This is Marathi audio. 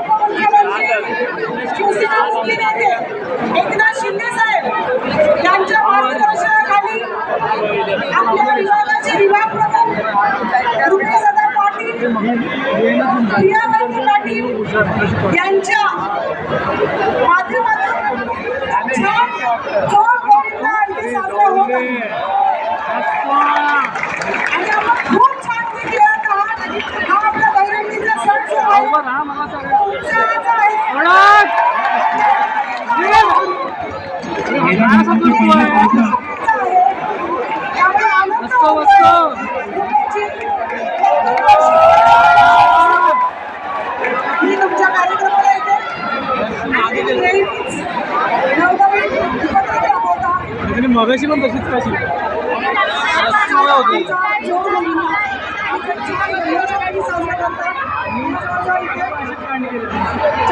उपमुख्यमंत्री शिवसेना नेते एकनाथ शिंदे साहेब यांच्या मार्गदर्शनाखाली आपल्या विभागाचे विभाग प्रमुख रुपेशदा पाटील प्रियावंती पाटील यांच्या माध्यमातून साजरा होत आहे आणि आपण खूप छान देखील हा आपला दैनंदिन मी तुमच्या कार्यक्रमाला येते मगाशी पण तशीच कशी